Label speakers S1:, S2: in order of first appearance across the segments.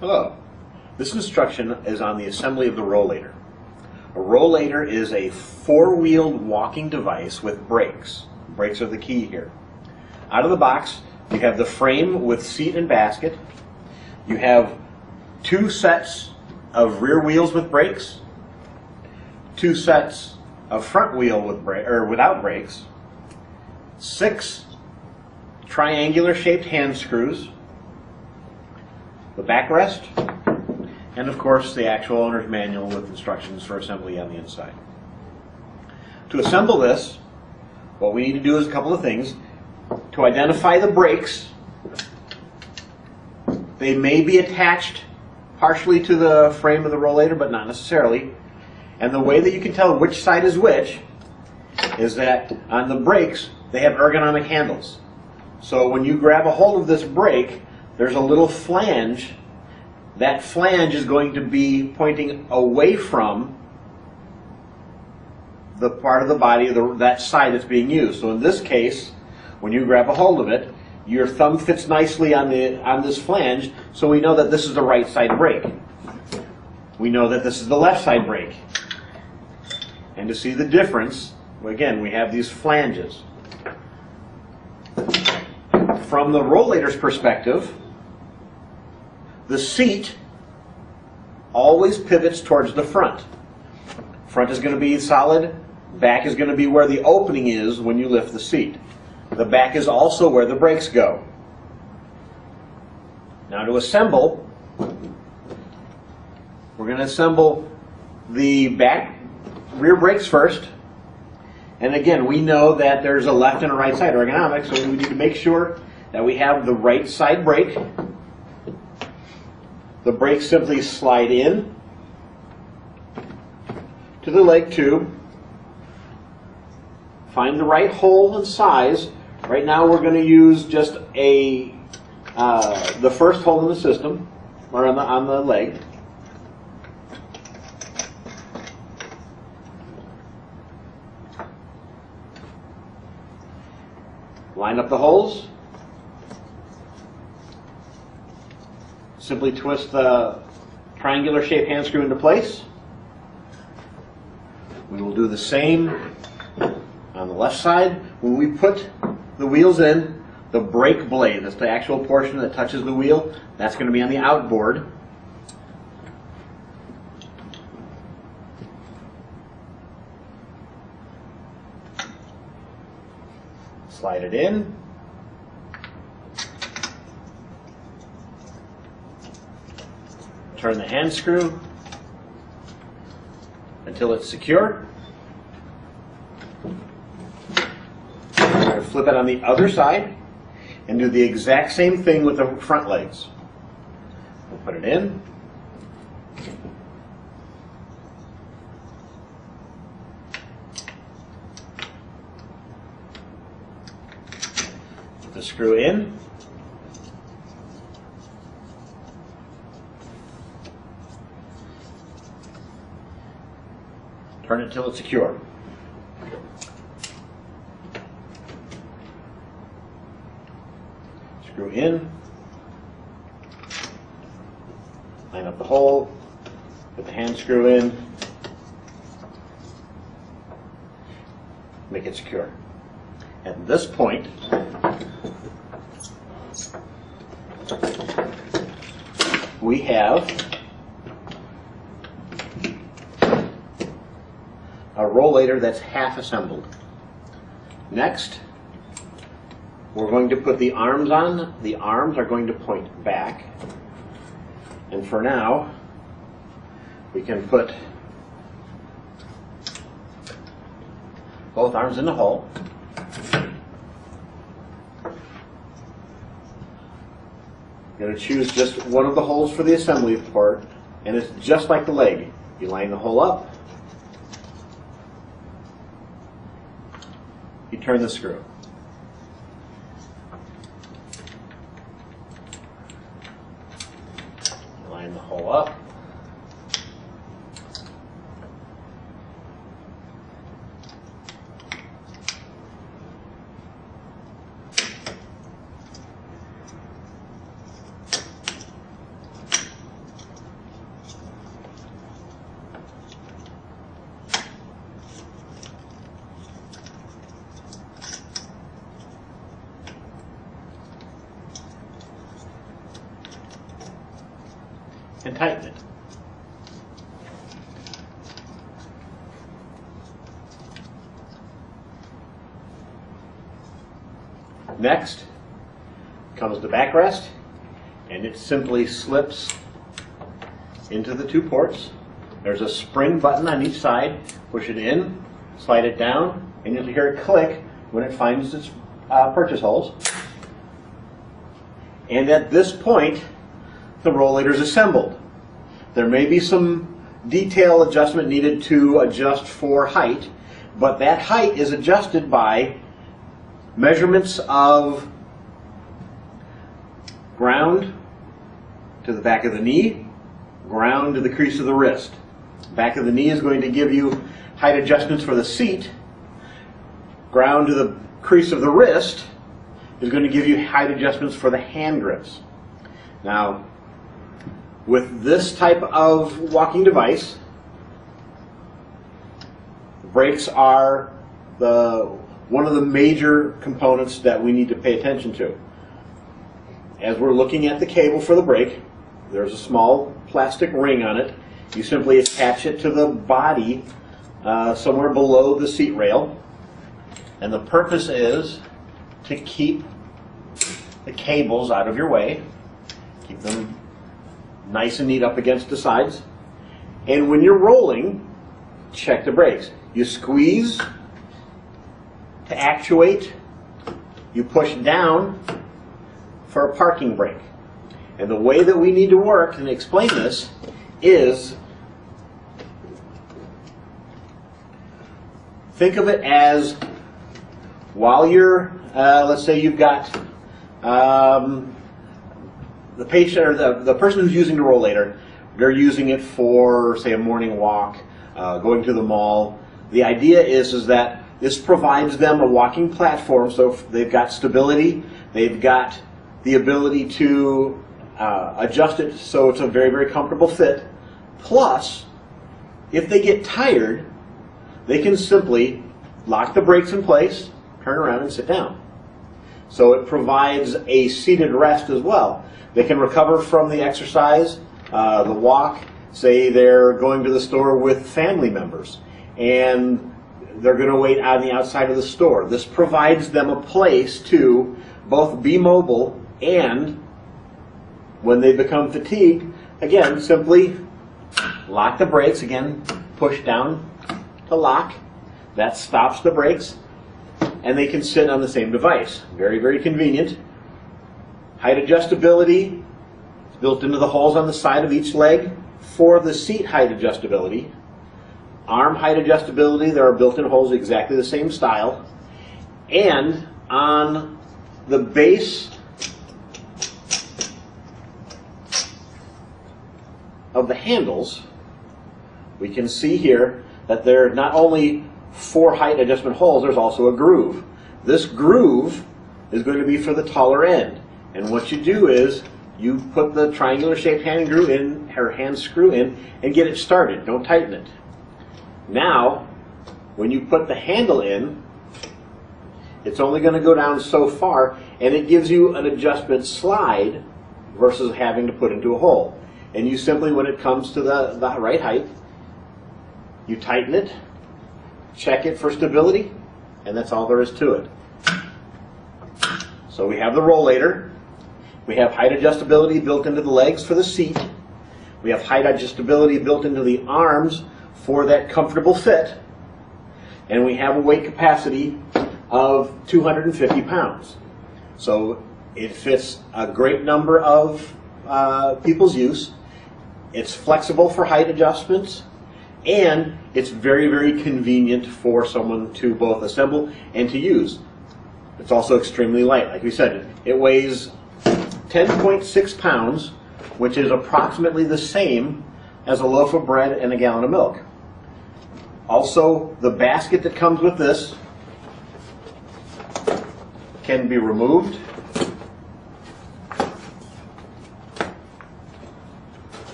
S1: Hello. This instruction is on the assembly of the rollator. A rollator is a four-wheeled walking device with brakes. Brakes are the key here. Out of the box, you have the frame with seat and basket. You have two sets of rear wheels with brakes, two sets of front wheel with without brakes, 6 triangular shaped hand screws, the backrest, and of course the actual owner's manual with instructions for assembly on the inside. To assemble this, what we need to do is a couple of things. To identify the brakes, they may be attached partially to the frame of the rollator, but not necessarily. And the way that you can tell which side is which is that on the brakes, they have ergonomic handles. So when you grab a hold of this brake, there's a little flange. That flange is going to be pointing away from the part of the body, that side that's being used. So in this case, when you grab a hold of it, your thumb fits nicely on this flange, so we know that this is the right side brake. We know that this is the left side brake. And to see the difference, again, we have these flanges. From the rollator's perspective, the seat always pivots towards the front. Front is going to be solid, back is going to be where the opening is when you lift the seat. The back is also where the brakes go. Now to assemble, we're going to assemble the back rear brakes first. And again, we know that there's a left and a right side ergonomic, so we need to make sure that we have the right side brake. The brakes simply slide in to the leg tube. Find the right hole and size. Right now we're going to use just the first hole in the system, or on the leg. Line up the holes. Simply twist the triangular shaped hand screw into place. We will do the same on the left side. When we put the wheels in, the brake blade, that's the actual portion that touches the wheel, that's going to be on the outboard. Slide it in. Turn the hand screw until it's secure. We're going to flip it on the other side and do the exact same thing with the front legs. We'll put it in. Put the screw in. Turn it till it's secure. Screw in. Line up the hole. Put the hand screw in. Make it secure. At this point, we have a rollator that's half assembled. Next, we're going to put the arms on. The arms are going to point back. And for now, we can put both arms in the hole. I'm going to choose just one of the holes for the assembly part, and it's just like the leg. You line the hole up, you turn the screw. Line the hole up. and tighten it. Next comes the backrest, and it simply slips into the two ports. There's a spring button on each side. Push it in, slide it down, and you'll hear it click when it finds its purchase holes. And at this point, the rollator is assembled. There may be some detail adjustment needed to adjust for height, but that height is adjusted by measurements of ground to the back of the knee, ground to the crease of the wrist. Back of the knee is going to give you height adjustments for the seat. Ground to the crease of the wrist is going to give you height adjustments for the hand grips. Now, with this type of walking device, brakes are one of the major components that we need to pay attention to. As we're looking at the cable for the brake, there's a small plastic ring on it. You simply attach it to the body somewhere below the seat rail, and the purpose is to keep the cables out of your way, keep them nice and neat up against the sides. And when you're rolling, check the brakes. You squeeze to actuate, you push down for a parking brake. And the way that we need to work and explain this is, think of it as while you're, let's say you've got the patient or the person who's using the rollator, they're using it for, say, a morning walk, going to the mall. The idea is that this provides them a walking platform, so they've got stability, they've got the ability to adjust it so it's a very, very comfortable fit. Plus, if they get tired, they can simply lock the brakes in place, turn around and sit down. So it provides a seated rest as well. They can recover from the exercise, the walk. Say they're going to the store with family members and they're going to wait on the outside of the store. This provides them a place to both be mobile and, when they become fatigued, again, simply lock the brakes. Again, push down to lock. That stops the brakes, and they can sit on the same device. Very, very convenient. Height adjustability is built into the holes on the side of each leg for the seat height adjustability. Arm height adjustability, there are built-in holes exactly the same style. And on the base of the handles, we can see here that there are not only 4 height adjustment holes, there's also a groove. This groove is going to be for the taller end. And what you do is you put the triangular shaped hand screw in and get it started. Don't tighten it. Now, when you put the handle in, it's only going to go down so far, and it gives you an adjustment slide versus having to put into a hole. And you simply, when it comes to the right height, you tighten it, check it for stability, and that's all there is to it. So we have the rollator. We have height adjustability built into the legs for the seat. We have height adjustability built into the arms for that comfortable fit. And we have a weight capacity of 250 pounds. So it fits a great number of people's use. It's flexible for height adjustments, and it's very, very convenient for someone to both assemble and to use. It's also extremely light. Like we said, it weighs 10.6 pounds, which is approximately the same as a loaf of bread and a gallon of milk. Also, the basket that comes with this can be removed.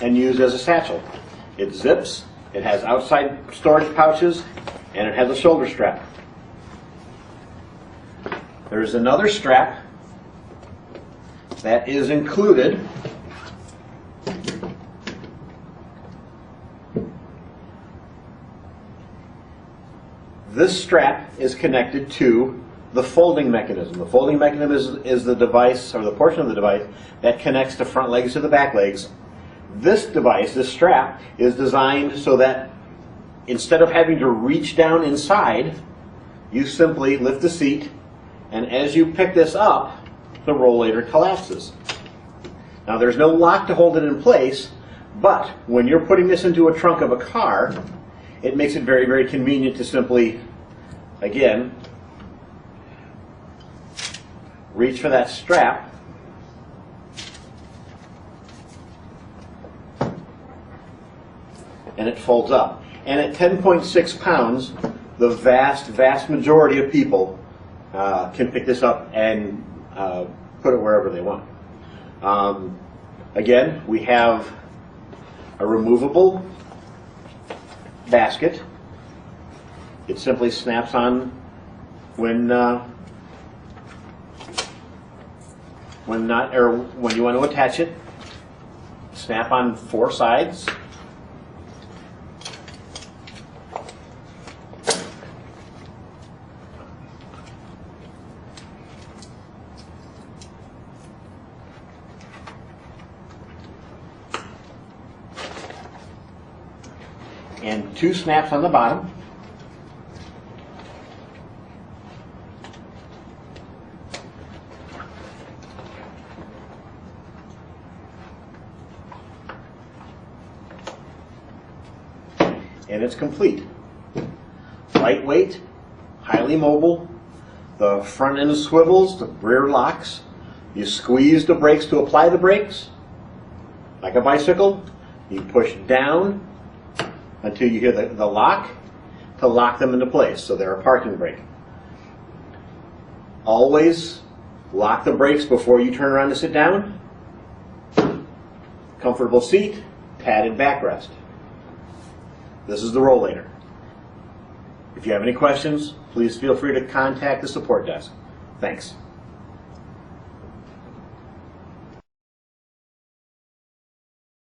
S1: and use as a satchel. It zips, it has outside storage pouches, and it has a shoulder strap. There's another strap that is included. This strap is connected to the folding mechanism. The folding mechanism is the device, or the portion of the device, that connects the front legs to the back legs. This device, this strap, is designed so that instead of having to reach down inside, you simply lift the seat, and as you pick this up, the rollator collapses. Now there's no lock to hold it in place, but when you're putting this into a trunk of a car, it makes it very, very convenient to simply, again, reach for that strap, and it folds up. And at 10.6 pounds, the vast, vast majority of people can pick this up and put it wherever they want. Again, we have a removable basket. It simply snaps on when you want to attach it. Snap on 4 sides. And 2 snaps on the bottom. And it's complete. Lightweight, highly mobile. The front end swivels, the rear locks. You squeeze the brakes to apply the brakes. Like a bicycle, you push down until you hear the lock to lock them into place, so they're a parking brake. Always lock the brakes before you turn around to sit down. Comfortable seat, padded backrest. This is the Rollator. If you have any questions, please feel free to contact the support desk. Thanks.